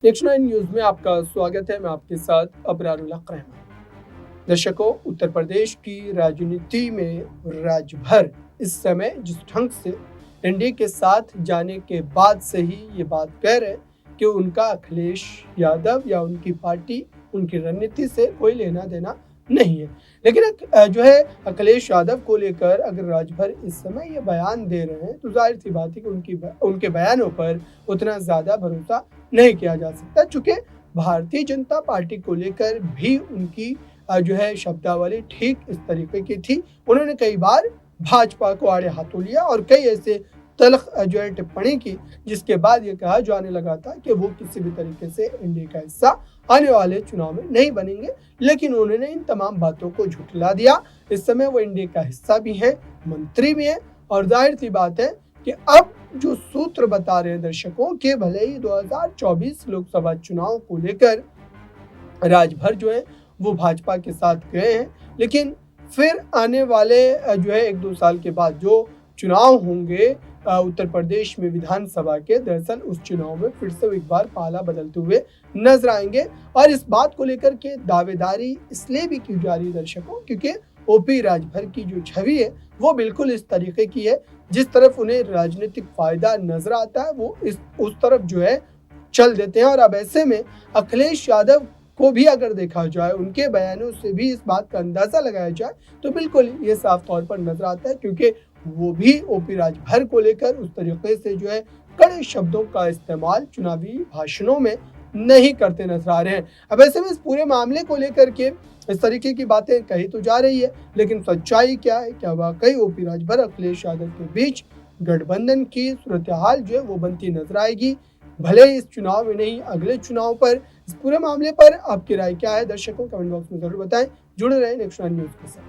Next nine news में आपका स्वागत है। मैं आपके साथ अबरारुल हक रहमान। दर्शकों, उत्तर प्रदेश की राजनीति में राजभर इस समय जिस ढंग से एनडीए के साथ जाने के बाद से ही ये बात कह रहे हैं कि उनका अखिलेश यादव या उनकी पार्टी, उनकी रणनीति से कोई लेना देना नहीं है। लेकिन जो है अखिलेश यादव को लेकर अगर राजभर इस समय ये बयान दे रहे हैं तो जाहिर सी बात है कि उनके बयानों पर उतना ज़्यादा भरोसा नहीं किया जा सकता, चूँकि भारतीय जनता पार्टी को लेकर भी उनकी जो है शब्दावली ठीक इस तरीके की थी। उन्होंने कई बार भाजपा को आड़े हाथों लिया और कई ऐसे तल्ख जो है टिप्पणी की, जिसके बाद ये कहा जाने लगा था कि वो किसी भी तरीके से एनडीए का हिस्सा आने वाले चुनाव में नहीं बनेंगे। लेकिन उन्होंने इन तमाम बातों को झुठला दिया। इस समय वो एनडीए का हिस्सा भी है, मंत्री भी है और जाहिर सी बात है कि अब जो सूत्र बता रहे हैं दर्शकों के, भले ही 2024 लोकसभा चुनाव को लेकर राजभर जो है वो भाजपा के साथ गए हैं, लेकिन फिर आने वाले जो है 1-2 साल के बाद जो चुनाव होंगे उत्तर प्रदेश में विधानसभा के, दरअसल उस चुनाव में फिर से एक बार पाला बदलते हुए नजर आएंगे। और इस बात को लेकर के दावेदारी इसलिए भी की जा रही है दर्शकों, क्योंकि ओपी राजभर की जो छवि है वो बिल्कुल इस तरीके की है, जिस तरफ उन्हें राजनीतिक फायदा नजर आता है वो उस तरफ जो है चल देते हैं। और अब ऐसे में अखिलेश यादव को भी अगर देखा जाए, उनके बयानों से भी इस बात का अंदाजा लगाया जाए तो बिल्कुल ये साफ तौर पर नजर आता है, क्योंकि वो भी ओपी राजभर को लेकर उस तरीके से जो है कड़े शब्दों का इस्तेमाल चुनावी भाषणों में नहीं करते नजर आ रहे हैं। अब ऐसे में इस पूरे मामले को लेकर के इस तरीके की बातें कही तो जा रही है, लेकिन सच्चाई क्या है? क्या वाकई ओपी राजभर अखिलेश यादव के बीच गठबंधन की सूरत हाल जो है वो बनती नजर आएगी, भले इस चुनाव में नहीं अगले चुनाव पर? इस पूरे मामले पर आपकी राय क्या है दर्शकों? कमेंट बॉक्स में जरूर बताएं। जुड़े रहें नेक्स्ट न्यूज के साथ।